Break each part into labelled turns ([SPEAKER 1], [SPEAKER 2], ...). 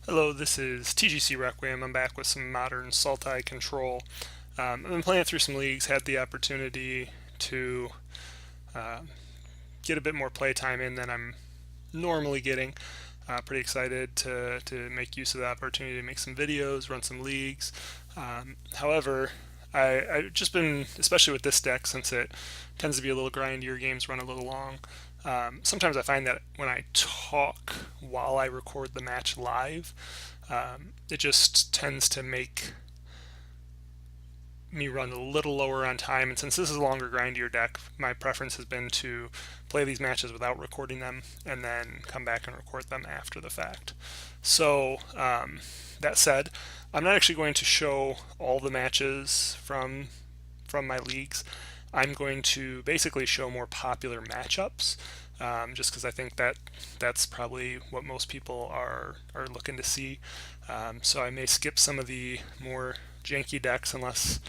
[SPEAKER 1] Hello, this is TGC Requiem. I'm back with some modern Sultai control. I've been playing through some leagues, had the opportunity to uh, get a bit more playtime in than I'm normally getting. Pretty excited to make use of the opportunity to make some videos, run some leagues. However, I've just been, especially with this deck, since it tends to be a little grindier, games run a little long. Sometimes I find that when I talk while I record the match live, it just tends to make me run a little lower on time. And since this is a longer, grindier deck, my preference has been to play these matches without recording them and then come back and record them after the fact. So, that said, I'm not actually going to show all the matches from my leagues. I'm going to basically show more popular matchups, just because I think that's probably what most people are looking to see. So I may skip some of the more janky decks unless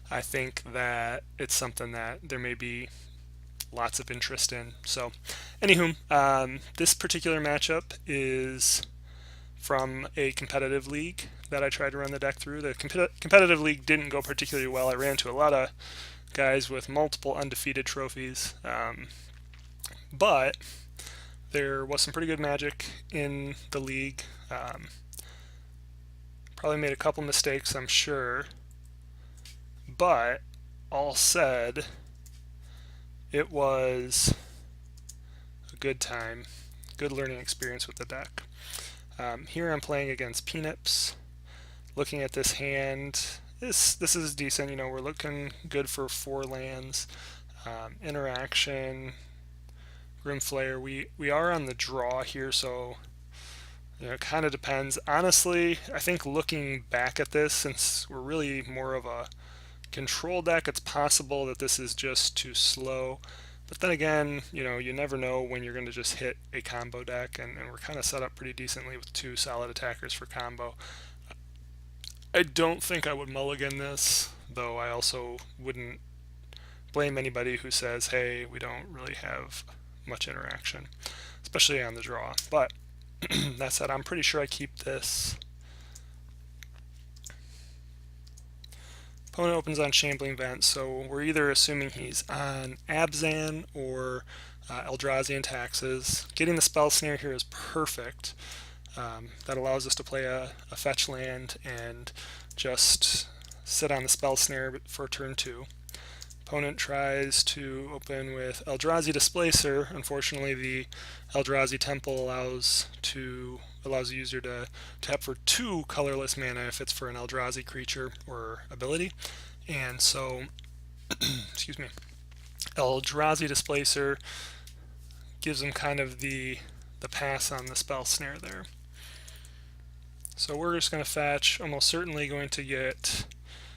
[SPEAKER 1] I think that it's something that there may be lots of interest in. So, anywho, this particular matchup is from a competitive league that I tried to run the deck through. The competitive league didn't go particularly well. I ran into a lot of guys with multiple undefeated trophies, but there was some pretty good magic in the league. Probably made a couple mistakes, I'm sure, but all said, it was a good time, good learning experience with the deck. Here I'm playing against Peanuts. Looking at this hand, this is decent. You know, we're looking good for 4 lands. Interaction, Grimflayer. We are on the draw here, so it kind of depends. Honestly, I think looking back at this, since we're really more of a control deck, it's possible that this is just too slow. But then again, you never know when you're going to just hit a combo deck, and we're kind of set up pretty decently with 2 solid attackers for combo. I don't think I would mulligan this, though I also wouldn't blame anybody who says, hey, we don't really have much interaction, especially on the draw. But that said, I'm pretty sure I keep this. Opponent opens on Shambling Vent, so we're either assuming he's on Abzan or Eldrazi and Taxes. Getting the Spell Snare here is perfect. That allows us to play a fetch land and just sit on the Spell Snare for turn 2. Opponent tries to open with Eldrazi Displacer. Unfortunately, the Eldrazi Temple allows the user to tap for 2 colorless mana if it's for an Eldrazi creature or ability. And so, excuse me, Eldrazi Displacer gives them kind of the pass on the Spell Snare there. So we're just going to fetch, almost certainly going to get...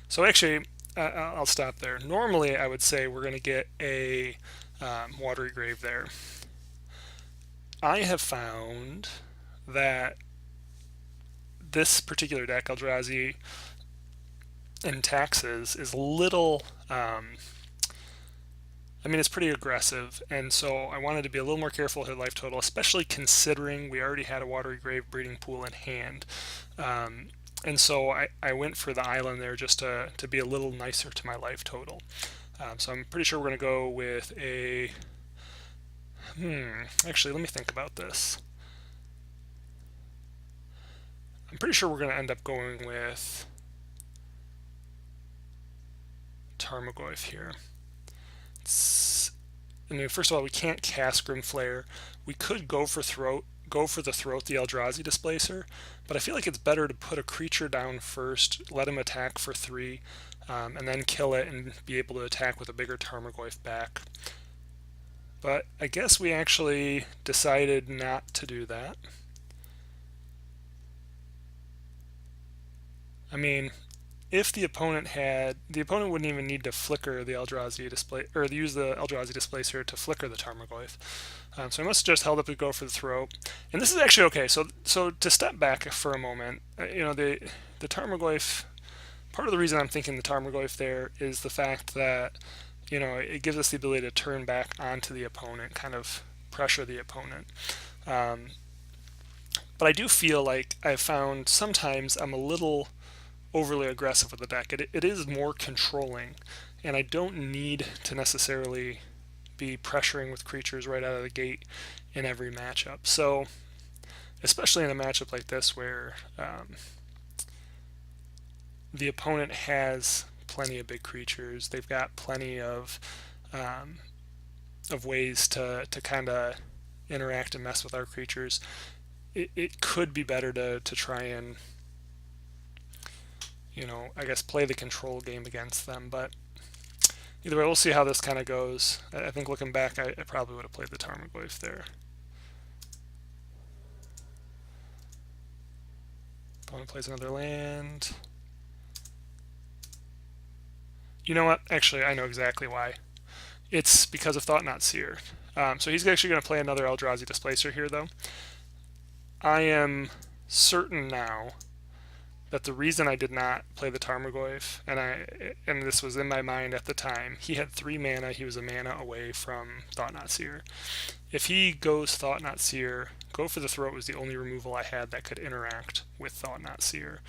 [SPEAKER 1] So actually, I'll stop there. Normally, I would say we're going to get a Watery Grave there. I have found that this particular deck, Eldrazi and Taxes, is little... it's pretty aggressive, and so I wanted to be a little more careful with life total, especially considering we already had a Watery Grave Breeding Pool in hand. And so I went for the island there just to be a little nicer to my life total. So I'm pretty sure we're going to go with a... Actually, let me think about this. I'm pretty sure we're going to end up going with Tarmogoyf here. First of all, we can't cast Grimflayer. We could go for the Throat, the Eldrazi Displacer, but I feel like it's better to put a creature down first, let him attack for 3, and then kill it and be able to attack with a bigger Tarmogoyf back. But I guess we actually decided not to do that. If the opponent wouldn't even need to flicker the Eldrazi display, or use the Eldrazi Displacer to flicker the Tarmogoyf. So I must have just held up to go for the Throat. And this is actually okay. So to step back for a moment, the Tarmogoyf, part of the reason I'm thinking the Tarmogoyf there is the fact that, it gives us the ability to turn back onto the opponent, kind of pressure the opponent. But I do feel like I've found sometimes I'm a little overly aggressive with the deck. It is more controlling, and I don't need to necessarily be pressuring with creatures right out of the gate in every matchup. So, especially in a matchup like this where the opponent has plenty of big creatures, they've got plenty of ways to kind of interact and mess with our creatures. It could be better to try and, I guess play the control game against them. But either way, we'll see how this kind of goes. I think looking back, I probably would have played the Tarmogoyf there. Opponent plays another land. You know what? Actually, I know exactly why. It's because of Thought-Knot Seer. So he's actually going to play another Eldrazi Displacer here, though. I am certain now that the reason I did not play the Tarmogoyf, and this was in my mind at the time, he had 3 mana, he was a mana away from Thought-Knot Seer. If he goes Thought-Knot Seer, Go for the Throat was the only removal I had that could interact with Thought-Knot Seer.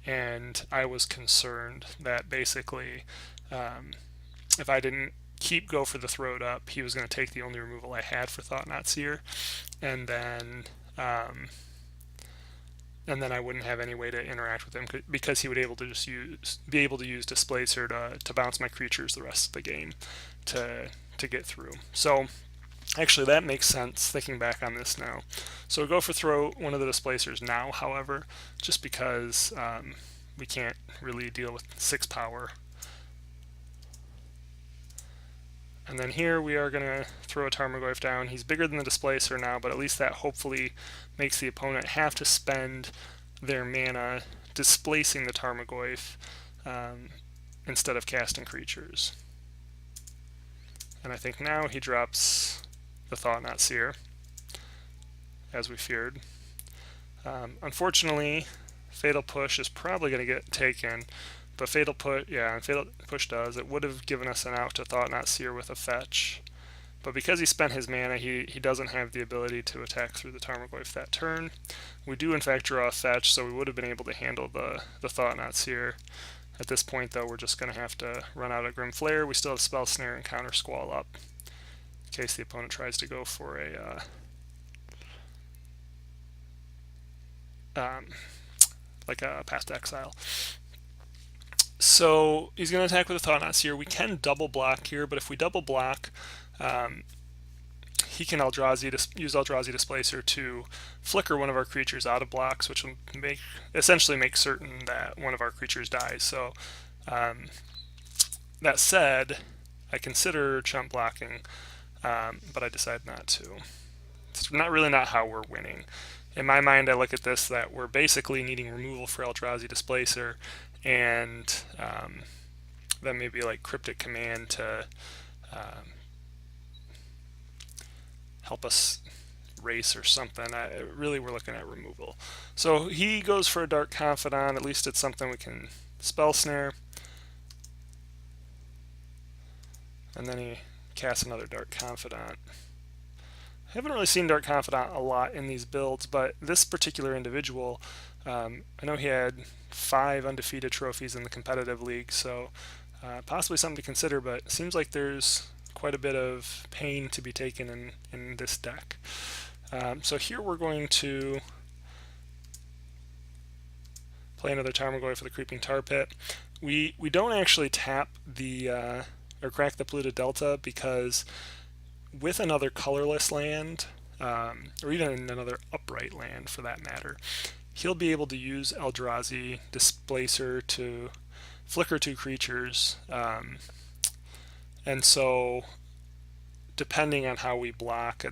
[SPEAKER 1] And I was concerned that basically, if I didn't keep Go for the Throat up, he was going to take the only removal I had for Thought-Knot Seer, and then I wouldn't have any way to interact with him because he would be able to use Displacer to bounce my creatures the rest of the game to get through. So actually that makes sense thinking back on this now. So Go for Throat, one of the Displacers now, however, just because we can't really deal with 6 power. And then here we are going to throw a Tarmogoyf down. He's bigger than the Displacer now, but at least that hopefully makes the opponent have to spend their mana displacing the Tarmogoyf instead of casting creatures. And I think now he drops the Thought-Knot Seer, as we feared. Unfortunately, Fatal Push is probably going to get taken. But Fatal Push does. It would have given us an out to Thought-Knot Seer with a fetch. But because he spent his mana, he doesn't have the ability to attack through the Tarmogoyf that turn. We do in fact draw a fetch, so we would have been able to handle the Thought-Knot Seer. At this point, though, we're just going to have to run out of Grim Flare. We still have Spell Snare and Counter Squall up, in case the opponent tries to go for a like a Past Exile. So he's going to attack with a Thought-Knot Seer. We can double block here, but if we double block, he can use Eldrazi Displacer to flicker one of our creatures out of blocks, which will essentially make certain that one of our creatures dies. So that said, I consider chump blocking, but I decide not to. It's not how we're winning. In my mind, I look at this that we're basically needing removal for Eldrazi Displacer, and then maybe like Cryptic Command to help us race or something. Really, we're looking at removal. So he goes for a Dark Confidant. At least it's something we can Spell Snare. And then he casts another Dark Confidant. I haven't really seen Dark Confidant a lot in these builds, but this particular individual, I know he had 5 undefeated trophies in the competitive league, so possibly something to consider, but it seems like there's quite a bit of pain to be taken in this deck. So here we're going to play another Tarmogoyf for the Creeping Tar Pit. We don't actually tap or crack the Polluted Delta because with another colorless land, or even another upright land for that matter, he'll be able to use Eldrazi Displacer to flicker 2 creatures. And so, depending on how we block,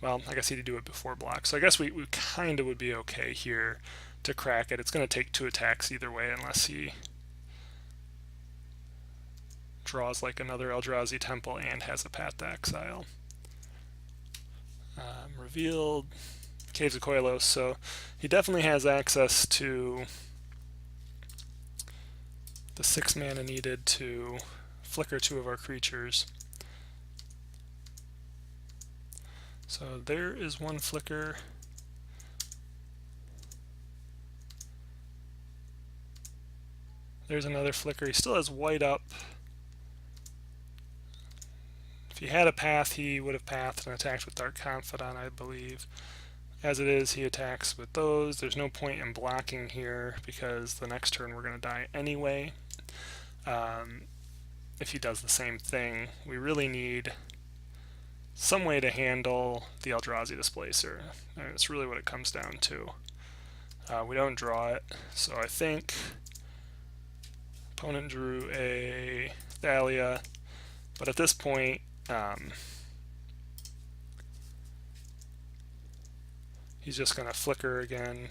[SPEAKER 1] well, I guess he'd do it before block. So I guess we kind of would be okay here to crack it. It's going to take 2 attacks either way unless he draws like another Eldrazi Temple and has a Path to Exile. Revealed Caves of Koilos, so he definitely has access to the 6 mana needed to flicker 2 of our creatures. So there is 1 flicker. There's another flicker. He still has white up. If he had a path, he would have pathed and attacked with Dark Confidant, I believe. As it is, he attacks with those. There's no point in blocking here because the next turn we're going to die anyway. If he does the same thing, we really need some way to handle the Eldrazi Displacer. And it's really what it comes down to. We don't draw it, so I think opponent drew a Thalia, but at this point, he's just going to flicker again.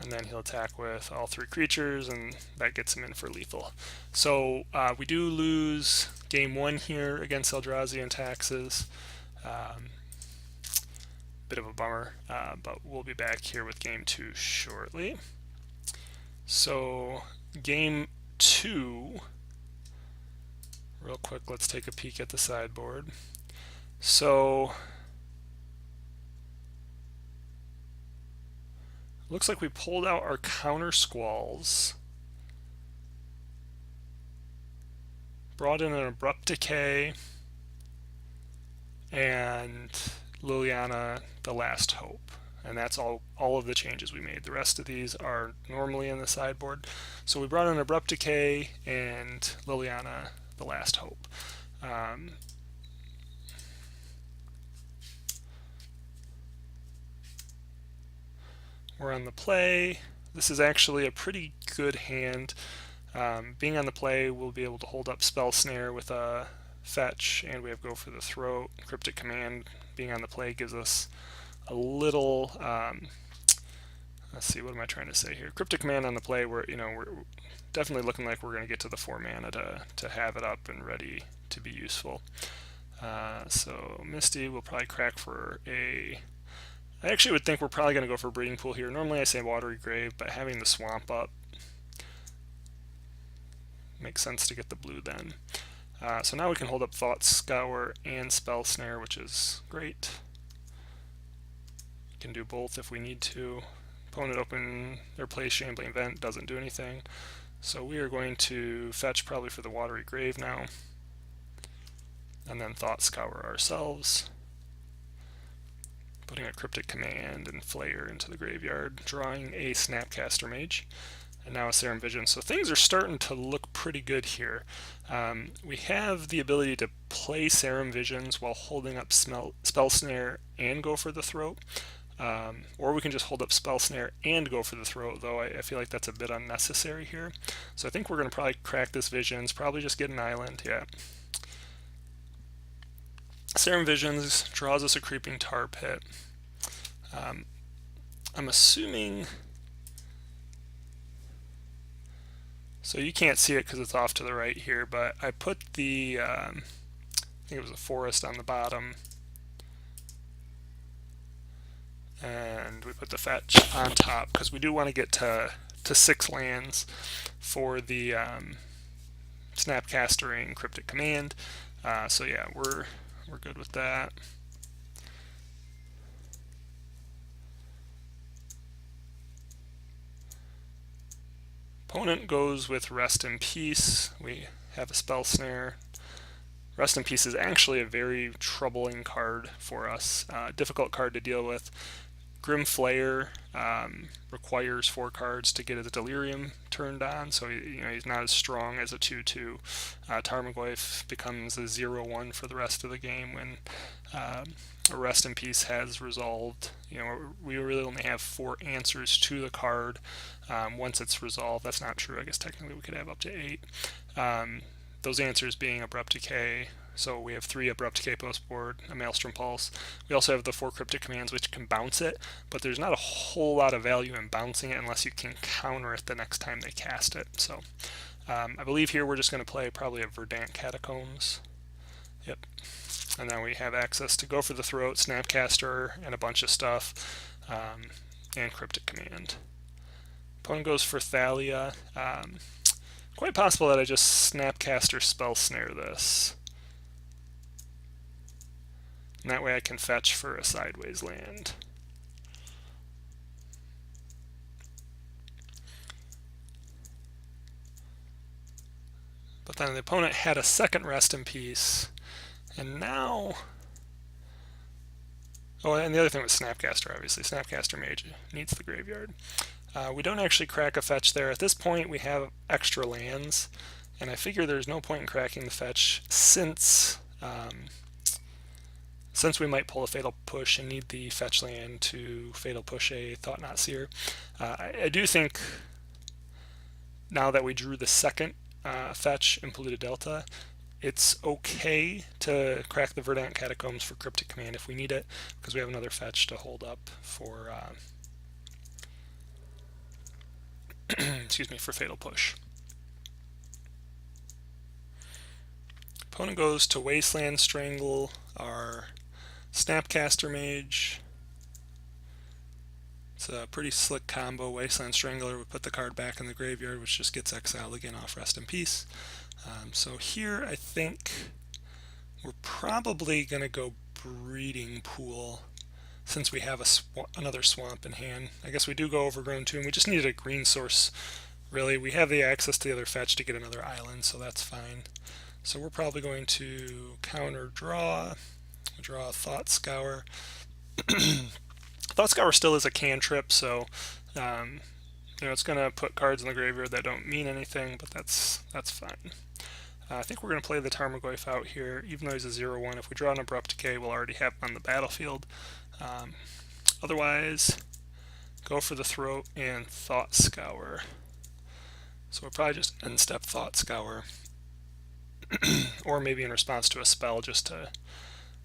[SPEAKER 1] And then he'll attack with all 3 creatures, and that gets him in for lethal. So we do lose game 1 here against Eldrazi and Taxes. Bit of a bummer, but we'll be back here with game 2 shortly. So game 2, real quick, let's take a peek at the sideboard. So looks like we pulled out our counter squalls, brought in an Abrupt Decay, and Liliana, the Last Hope. And that's all of the changes we made. The rest of these are normally in the sideboard. So we brought in Abrupt Decay and Liliana, the Last Hope. We're on the play. This is actually a pretty good hand. Being on the play, we'll be able to hold up Spell Snare with a fetch, and we have Go for the Throat. Cryptic Command being on the play gives us a little, let's see, what am I trying to say here? Cryptic Command on the play, we're definitely looking like we're going to get to the 4 mana to have it up and ready to be useful. So Misty will probably crack for a... I actually would think we're probably going to go for a Breeding Pool here. Normally I say Watery Grave, but having the swamp up makes sense to get the blue then. So now we can hold up Thought Scour and Spell Snare, which is great. We can do both if we need to. Opponent open or play Shambling Vent, doesn't do anything. So we are going to fetch probably for the Watery Grave now, and then Thought Scour ourselves, putting a Cryptic Command and Flayer into the graveyard, drawing a Snapcaster Mage, and now a Serum Vision. So things are starting to look pretty good here. We have the ability to play Serum Visions while holding up Spell Snare and Go for the Throat. Or we can just hold up Spell Snare and Go for the Throat, though I feel like that's a bit unnecessary here. So I think we're going to probably crack this Visions, probably just get an island, yeah. Serum Visions draws us a Creeping Tar Pit. I'm assuming... So you can't see it because it's off to the right here, but I put the, I think it was a forest on the bottom, and we put the fetch on top because we do want to get to 6 lands for the Snapcastering Cryptic Command. So yeah, we're good with that. Opponent goes with Rest in Peace. We have a Spell Snare. Rest in Peace is actually a very troubling card for us. Difficult card to deal with. Grim Flayer requires 4 cards to get his Delirium turned on, so he's not as strong as a 2/2. Tarmogoyf becomes a 0/1 for the rest of the game when a Rest in Peace has resolved. We really only have 4 answers to the card once it's resolved. That's not true. I guess technically we could have up to 8. Those answers being Abrupt Decay. So we have 3 Abrupt Decay post board, a Maelstrom Pulse. We also have the 4 Cryptic Commands, which can bounce it, but there's not a whole lot of value in bouncing it unless you can counter it the next time they cast it. So I believe here we're just going to play probably a Verdant Catacombs. Yep. And then we have access to Go for the Throat, Snapcaster, and a bunch of stuff, and Cryptic Command. Opponent goes for Thalia. Quite possible that I just Snapcaster Spell Snare this. And that way I can fetch for a sideways land. Then the opponent had a second Rest in Peace, and now... Oh, and the other thing was Snapcaster, obviously. Snapcaster Mage needs the graveyard. We don't actually crack a fetch there. At this point, we have extra lands, and I figure there's no point in cracking the fetch since we might pull a Fatal Push and need the fetch land to Fatal Push a Thought-Knot Seer. I do think now that we drew the second fetch in Polluted Delta, it's okay to crack the Verdant Catacombs for Cryptic Command if we need it, because we have another fetch to hold up for excuse me, for Fatal Push. Opponent goes to Wasteland Strangle our Snapcaster Mage. It's a pretty slick combo. Wasteland Strangler would put the card back in the graveyard, which just gets exiled again off Rest in Peace. So here I think we're probably going to go Breeding Pool since we have another swamp in hand. I guess we do go Overgrown Tomb. We just needed a green source, really. We have the access to the other fetch to get another island, so that's fine. So we're probably going to counter draw a Thought Scour. Thought Scour still is a cantrip, so it's going to put cards in the graveyard that don't mean anything, but that's fine. I think we're going to play the Tarmogoyf out here, even though he's a 0-1. If we draw an Abrupt Decay, we'll already have him on the battlefield. Otherwise, go for the Throat and Thought Scour. So we'll probably just end-step Thought Scour. Or maybe in response to a spell just to...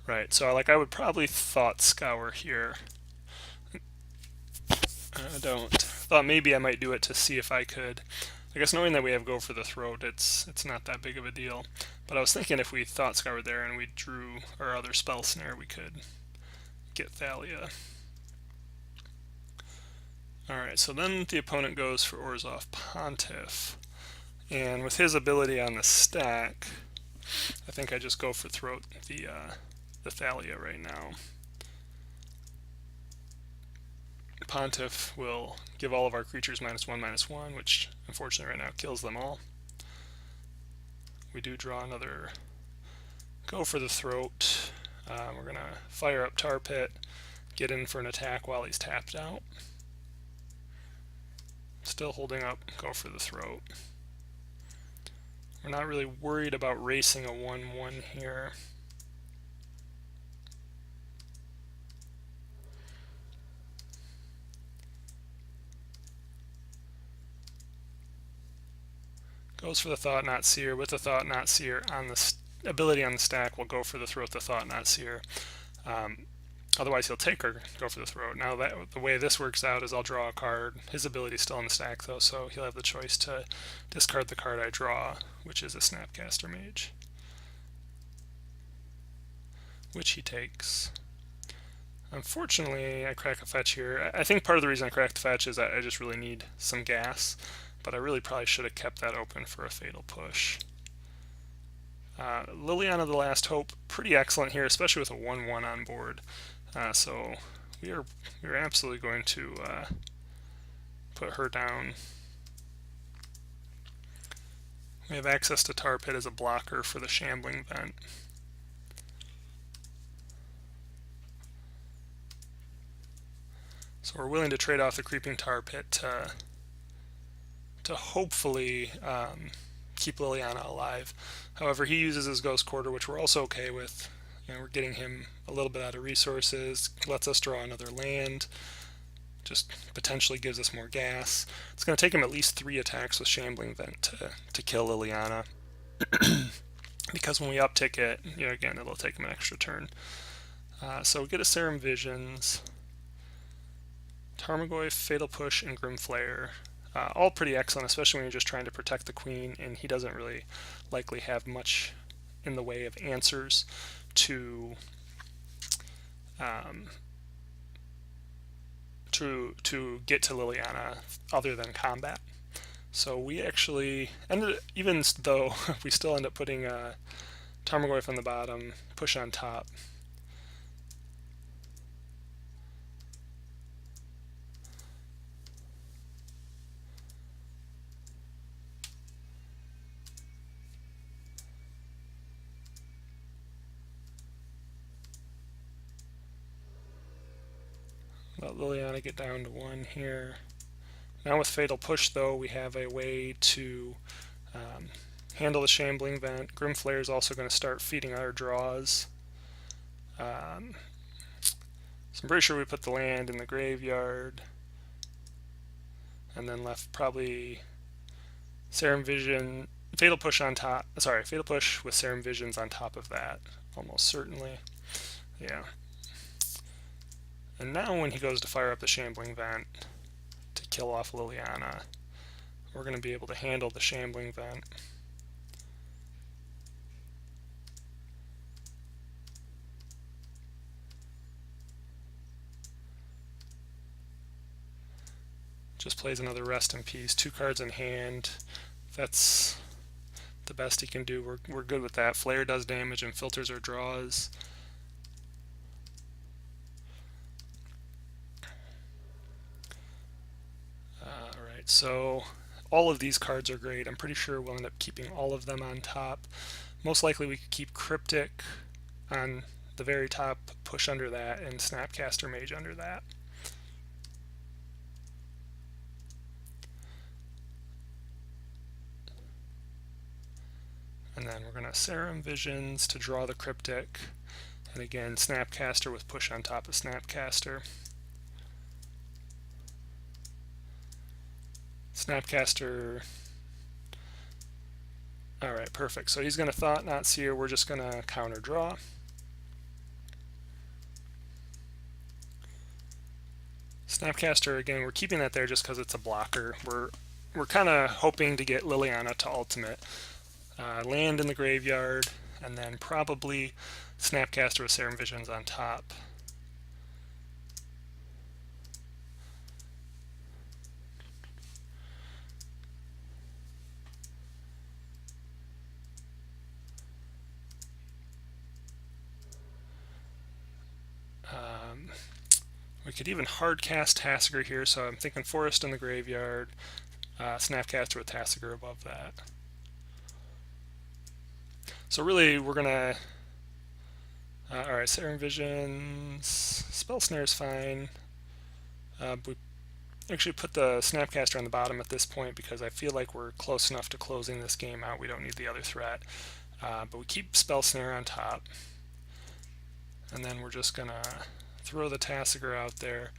[SPEAKER 1] Right, so I would probably Thought Scour here. I don't. Thought maybe I might do it to see if I could. I guess knowing that we have Go for the Throat, it's not that big of a deal. But I was thinking if we Thought Scour there and we drew our other Spell Snare, we could get Thalia. Alright, so then the opponent goes for Orzhov Pontiff. And with his ability on the stack, I think I just go for Throat the Thalia right now. Pontiff will give all of our creatures -1/-1, which unfortunately right now kills them all. We do draw another Go for the Throat. We're going to fire up Tar Pit, get in for an attack while he's tapped out. Still holding up Go for the Throat. We're not really worried about racing a 1/1 here. Goes for the Thought-Knot Seer. With the Thought-Knot Seer on the ability on the stack, we'll go for the Throat, the Thought-Knot Seer. Otherwise, he'll take or go for the Throat. Now, the way this works out is I'll draw a card. His ability's still on the stack, though, so he'll have the choice to discard the card I draw, which is a Snapcaster Mage, which he takes. Unfortunately, I crack a fetch here. I think part of the reason I cracked the fetch is that I just really need some gas, but I really probably should have kept that open for a Fatal Push. Liliana the Last Hope, pretty excellent here, especially with a 1/1 on board. So we're absolutely going to put her down. We have access to Tar Pit as a blocker for the Shambling Vent. So we're willing to trade off the Creeping Tar Pit to hopefully keep Liliana alive. However, he uses his Ghost Quarter, which we're also okay with. We're getting him a little bit out of resources, lets us draw another land, just potentially gives us more gas. It's going to take him at least 3 attacks with Shambling Vent to kill Liliana. Because when we uptick it, again, it'll take him an extra turn. So we get a Serum Visions, Tarmogoyf, Fatal Push, and Grimflayer. All pretty excellent, especially when you're just trying to protect the queen, and he doesn't really likely have much in the way of answers to get to Liliana other than combat. So we actually ended, even though we still end up putting Tarmogoyf on the bottom, Push on top. Let Liliana get down to 1 here. Now with Fatal Push, though, we have a way to handle the Shambling Vent. Grimflayer is also going to start feeding our draws. So I'm pretty sure we put the land in the graveyard, and then left probably Serum Vision, Fatal Push on top. Sorry, Fatal Push with Serum Visions on top of that, almost certainly. Yeah. And now when he goes to fire up the Shambling Vent to kill off Liliana, we're going to be able to handle the Shambling Vent. Just plays another Rest in Peace, 2 cards in hand. That's the best he can do. We're good with that. Flare does damage and filters our draws. Alright, so all of these cards are great. I'm pretty sure we'll end up keeping all of them on top. Most likely we could keep Cryptic on the very top, push under that, and Snapcaster Mage under that. And then we're going to Serum Visions to draw the Cryptic, and again Snapcaster with push on top of Snapcaster. Snapcaster. Alright, perfect. So he's going to Thought Knot Seer. We're just going to counter draw. Snapcaster, again, we're keeping that there just because it's a blocker. We're kind of hoping to get Liliana to ultimate. Land in the graveyard, and then probably Snapcaster with Serum Visions on top. We could even hardcast Tassiger here, so I'm thinking Forest in the graveyard, Snapcaster with Tassiger above that. So really, we're gonna. Alright, Serum Visions, Spell Snare is fine. We actually put the Snapcaster on the bottom at this point because I feel like we're close enough to closing this game out. We don't need the other threat. But we keep Spell Snare on top. And then we're just gonna throw the Tassiger out there.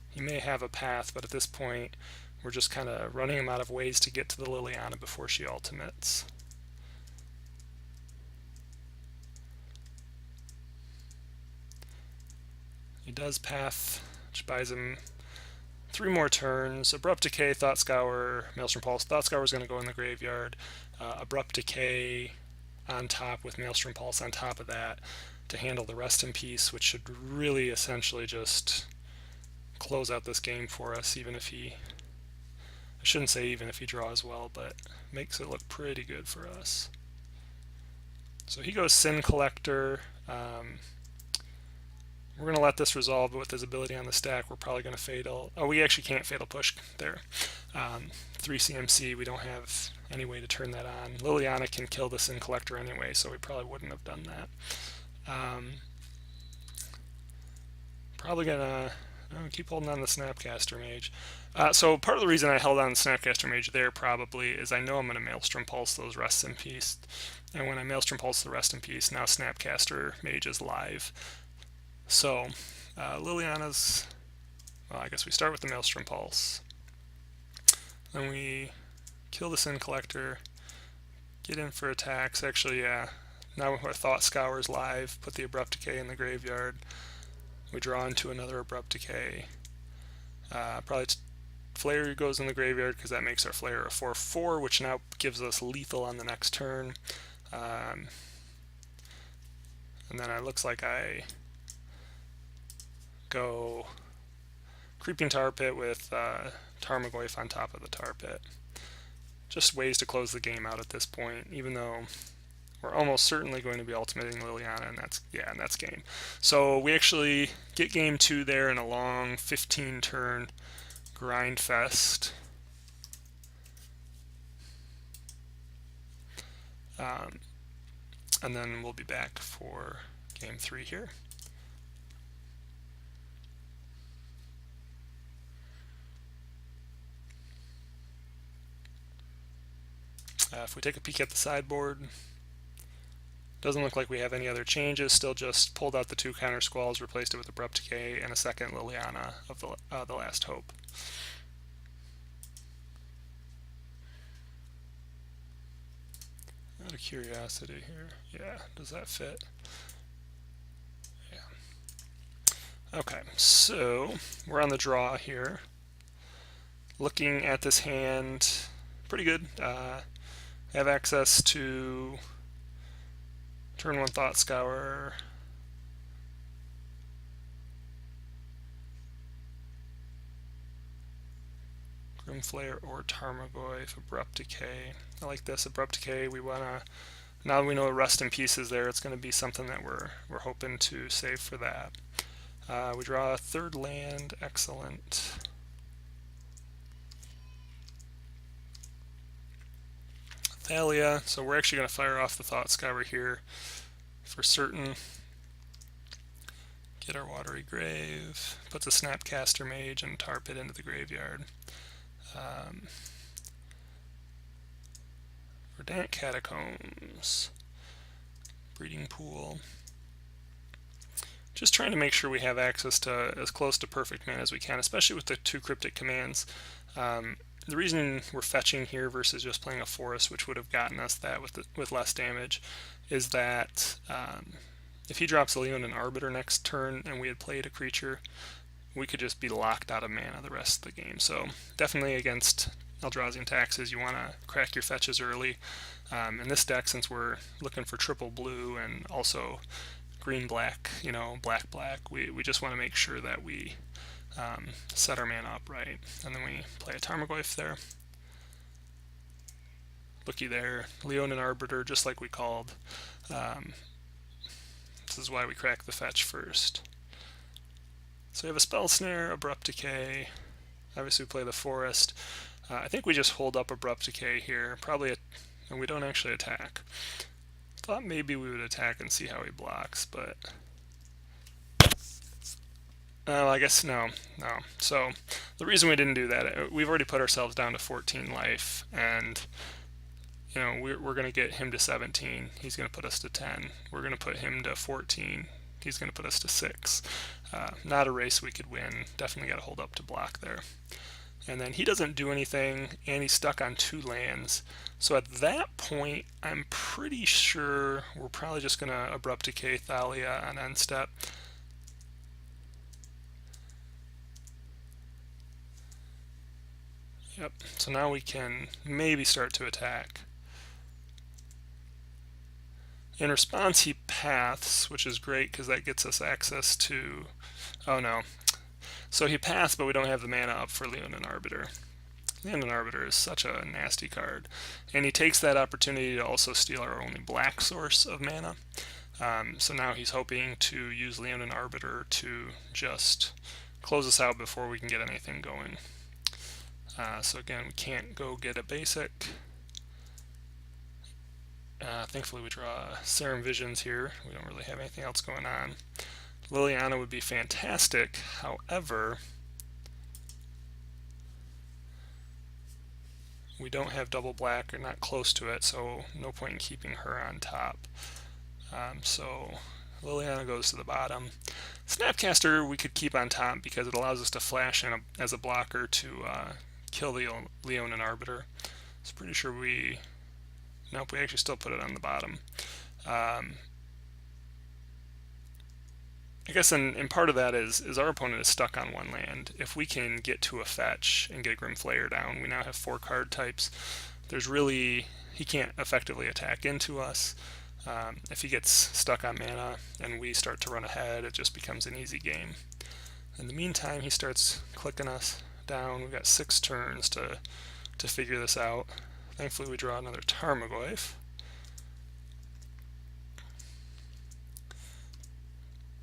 [SPEAKER 1] He may have a path, but at this point, we're just kind of running him out of ways to get to the Liliana before she ultimates. He does Path, which buys him 3 more turns. Abrupt Decay, Thought Scour, Maelstrom Pulse. Thought Scour is going to go in the graveyard. Abrupt Decay on top with Maelstrom Pulse on top of that to handle the Rest in Peace, which should really essentially just close out this game for us, even if he... I shouldn't say even if he draws well, but makes it look pretty good for us. So he goes Sin Collector. We're going to let this resolve, but with his ability on the stack, we're probably going to Fatal... Oh, we actually can't Fatal Push there. 3 CMC, we don't have any way to turn that on. Liliana can kill the Sin Collector anyway, so we probably wouldn't have done that. Probably going to keep holding on the Snapcaster Mage. So part of the reason I held on the Snapcaster Mage there probably is I know I'm going to Maelstrom Pulse those Rests in Peace. And when I Maelstrom Pulse the Rest in Peace, now Snapcaster Mage is live. So, Liliana's, well, I guess we start with the Maelstrom Pulse. Then we kill the Sin Collector, get in for attacks. Actually, yeah, now our Thought Scour is live, put the Abrupt Decay in the graveyard. We draw into another Abrupt Decay. Probably Flare goes in the graveyard because that makes our Flare a 4/4, which now gives us lethal on the next turn. And then it looks like I go Creeping Tar Pit with Tarmogoyf on top of the Tar Pit. Just ways to close the game out at this point, even though we're almost certainly going to be ultimating Liliana, and that's game. So we actually get game 2 there in a long 15-turn grind fest. And then we'll be back for game 3 here. If we take a peek at the sideboard, doesn't look like we have any other changes. Still just pulled out the 2 counter squalls, replaced it with Abrupt Decay, and a second Liliana of the Last Hope. Out of curiosity here, yeah, does that fit? Yeah. Okay, so we're on the draw here. Looking at this hand, pretty good. Have access to turn 1 Thought Scour, Grimflayer or Tarmogoyf, Abrupt Decay. I like this Abrupt Decay. We wanna, now that we know Rest in Peace is there, it's going to be something that we're hoping to save for that. We draw a 3rd land, excellent. Thalia, so we're actually going to fire off the Thought Scour here for certain. Get our Watery Grave, puts a Snapcaster Mage and Tar Pit into the graveyard. Verdant Catacombs, Breeding Pool. Just trying to make sure we have access to as close to perfect mana as we can, especially with the 2 cryptic commands. The reason we're fetching here versus just playing a forest, which would have gotten us that with less damage, is that if he drops a Leonin Arbiter next turn and we had played a creature, we could just be locked out of mana the rest of the game. So definitely against Eldrazi and Taxes, you want to crack your fetches early. In this deck, since we're looking for triple blue and also green-black, black-black, we just want to make sure that we set our mana up right. And then we play a Tarmogoyf there. Looky there, Leonin Arbiter, just like we called. This is why we crack the fetch first. So we have a Spell Snare, Abrupt Decay. Obviously we play the Forest. I think we just hold up Abrupt Decay here. And we don't actually attack. Thought maybe we would attack and see how he blocks, but I guess no. So the reason we didn't do that, we've already put ourselves down to 14 life, and we're going to get him to 17. He's going to put us to 10. We're going to put him to 14. He's going to put us to 6. Not a race we could win. Definitely got to hold up to block there. And then he doesn't do anything, and he's stuck on 2 lands. So at that point, I'm pretty sure we're probably just going to Abrupt Decay Thalia on end step. Yep, so now we can maybe start to attack. In response, he paths, which is great because that gets us access to... Oh no. So he paths, but we don't have the mana up for Leonin Arbiter. Leonin Arbiter is such a nasty card. And he takes that opportunity to also steal our only black source of mana. So now he's hoping to use Leonin Arbiter to just close us out before we can get anything going. So again, we can't go get a basic. Thankfully we draw Serum Visions here. We don't really have anything else going on. Liliana would be fantastic, however, we don't have double black, or not close to it, so no point in keeping her on top. So Liliana goes to the bottom. Snapcaster we could keep on top because it allows us to flash in as a blocker to kill the Leonin Arbiter. So pretty sure nope, we actually still put it on the bottom. I guess in part of that is our opponent is stuck on 1 land. If we can get to a fetch and get Grimflayer down, we now have 4 card types. He can't effectively attack into us. If he gets stuck on mana and we start to run ahead, it just becomes an easy game. In the meantime, he starts clicking us down. We've got 6 turns to figure this out. Thankfully we draw another Tarmogoyf.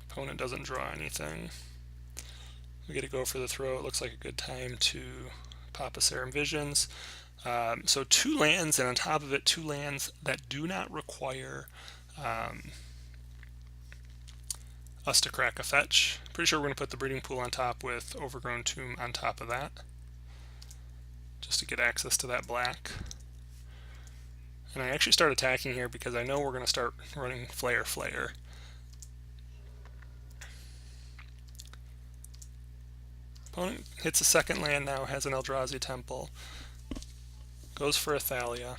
[SPEAKER 1] Opponent doesn't draw anything. We get to go for the throw. It looks like a good time to pop a Serum Visions. So 2 lands, and on top of it 2 lands that do not require us to crack a fetch. Pretty sure we're going to put the Breeding Pool on top with Overgrown Tomb on top of that, just to get access to that black. And I actually start attacking here because I know we're going to start running Flare Flare. Opponent hits a second land now, has an Eldrazi Temple, goes for a Thalia.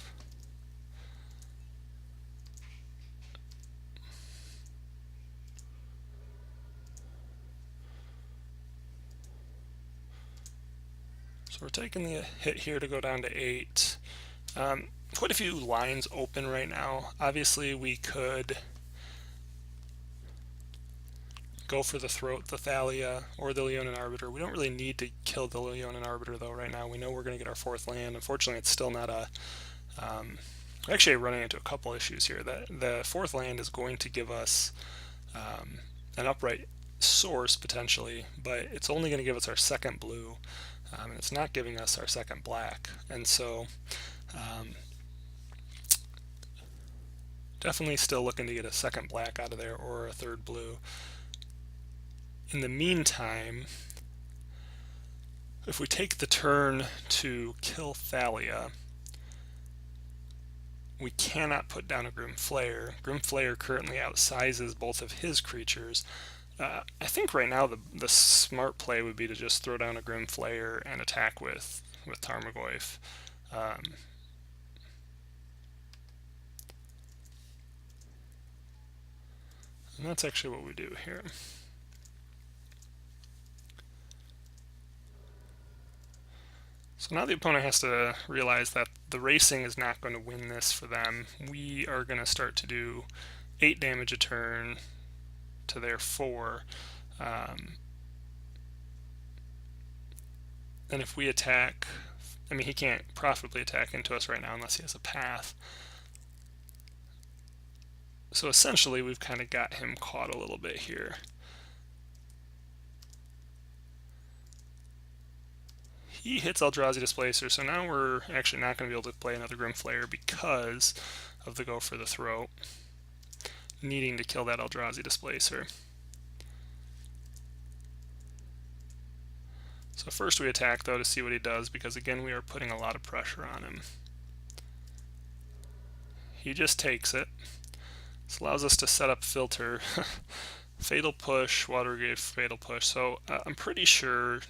[SPEAKER 1] So we're taking the hit here to go down to 8. Quite a few lines open right now. Obviously we could go for the Throat, the Thalia, or the Leonin Arbiter. We don't really need to kill the Leonin Arbiter though right now. We know we're going to get our 4th land. Unfortunately, it's still not a... actually running into a couple issues here. The 4th land is going to give us an upright source potentially, but it's only going to give us our 2nd blue, and it's not giving us our 2nd black. And so definitely still looking to get a 2nd black out of there or a 3rd blue. In the meantime, if we take the turn to kill Thalia, we cannot put down a Grim Flayer. Grim Flayer currently outsizes both of his creatures. I think right now the smart play would be to just throw down a Grim Flayer and attack with Tarmogoyf. And that's actually what we do here. So now the opponent has to realize that the racing is not going to win this for them. We are going to start to do 8 damage a turn to their 4. And if we attack, I mean, he can't profitably attack into us right now unless he has a path. So essentially we've kind of got him caught a little bit here. He hits Eldrazi Displacer, so now we're actually not going to be able to play another Grim Flayer because of the go for the Throat, needing to kill that Eldrazi Displacer. So first we attack though to see what he does, because again we are putting a lot of pressure on him. He just takes it. This allows us to set up filter. Fatal Push, Watergrave, Fatal Push. So I'm pretty sure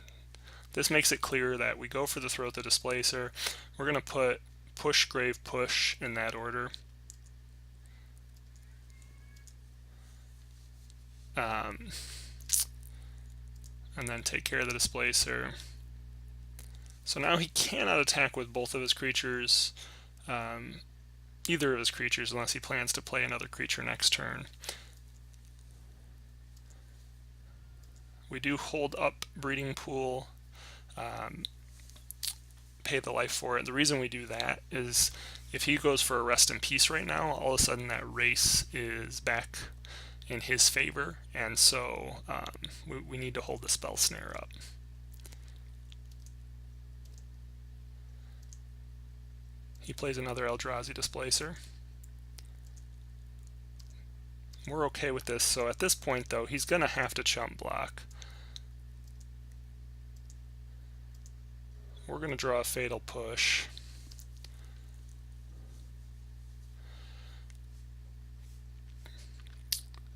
[SPEAKER 1] this makes it clear that we go for the Throat, the Displacer. We're going to put Push, Grave, Push in that order. And then take care of the Displacer. So now he cannot attack with both of his creatures, either of his creatures, unless he plans to play another creature next turn. We do hold up Breeding Pool, pay the life for it. The reason we do that is if he goes for a Rest in Peace right now, all of a sudden that race is back in his favor, and so we need to hold the Spell Snare up. He plays another Eldrazi Displacer. We're okay with this, so at this point though, he's going to have to chump block. We're going to draw a Fatal Push.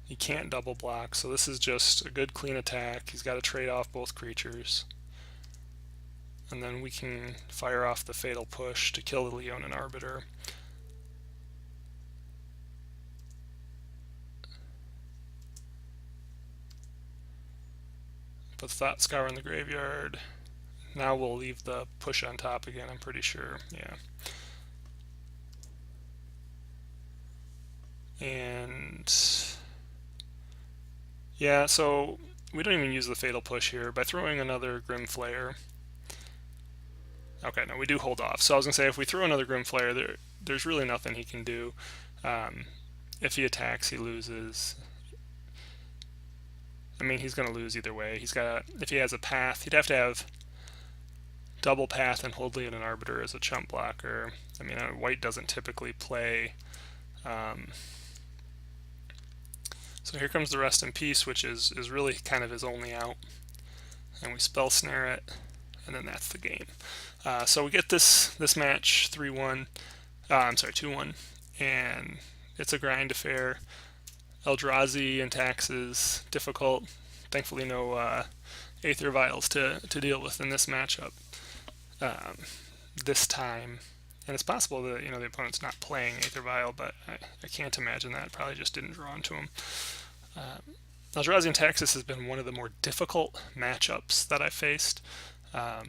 [SPEAKER 1] He can't double block, so this is just a good clean attack. He's got to trade off both creatures. And then we can fire off the Fatal Push to kill the Leonin Arbiter. Put Thought Scour in the graveyard. Now we'll leave the push on top again, I'm pretty sure. Yeah. And yeah, so we don't even use the Fatal Push here. By throwing another Grim Flayer, okay, no, we do hold off. So I was going to say, if we throw another Grim Flayer, there's really nothing he can do. If he attacks, he loses. I mean, he's going to lose either way. He's got, if he has a path, he'd have to have double path and hold Leonin Arbiter as a chump blocker. I mean, white doesn't typically play. So here comes the Rest in Peace, which is really kind of his only out. And we Spell Snare it, and then that's the game. So we get this match 3-1. I'm sorry, 2-1, and it's a grind affair. Eldrazi and taxes, difficult. Thankfully, no Aether Vials to deal with in this matchup um, this time. And it's possible that the opponent's not playing Aether Vial, but I can't imagine that. Probably just didn't draw into him. Eldrazi and Taxis has been one of the more difficult matchups that I faced. I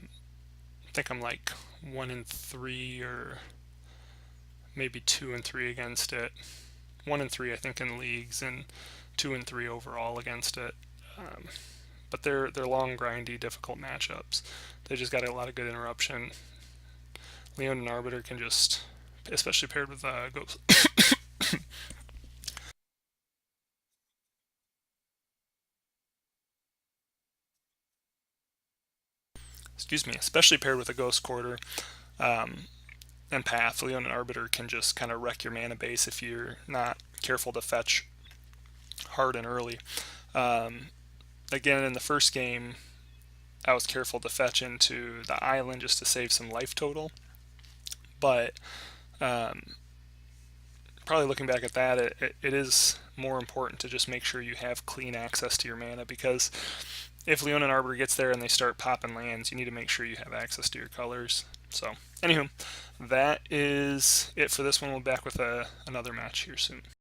[SPEAKER 1] think I'm like 1-3 or maybe 2-3 against it. 1-3 I think in leagues, and 2-3 overall against it. But they're long, grindy, difficult matchups. They just got a lot of good interruption. Leonin and Arbiter can just, especially paired with Ghost. Excuse me, especially paired with a Ghost Quarter and Path. Leonin and Arbiter can just kind of wreck your mana base if you're not careful to fetch hard and early. Again, in the first game, I was careful to fetch into the island just to save some life total. But probably looking back at that, it is more important to just make sure you have clean access to your mana, because if Leonin Arbiter gets there and they start popping lands, you need to make sure you have access to your colors. So, anywho, that is it for this one. We'll be back with another match here soon.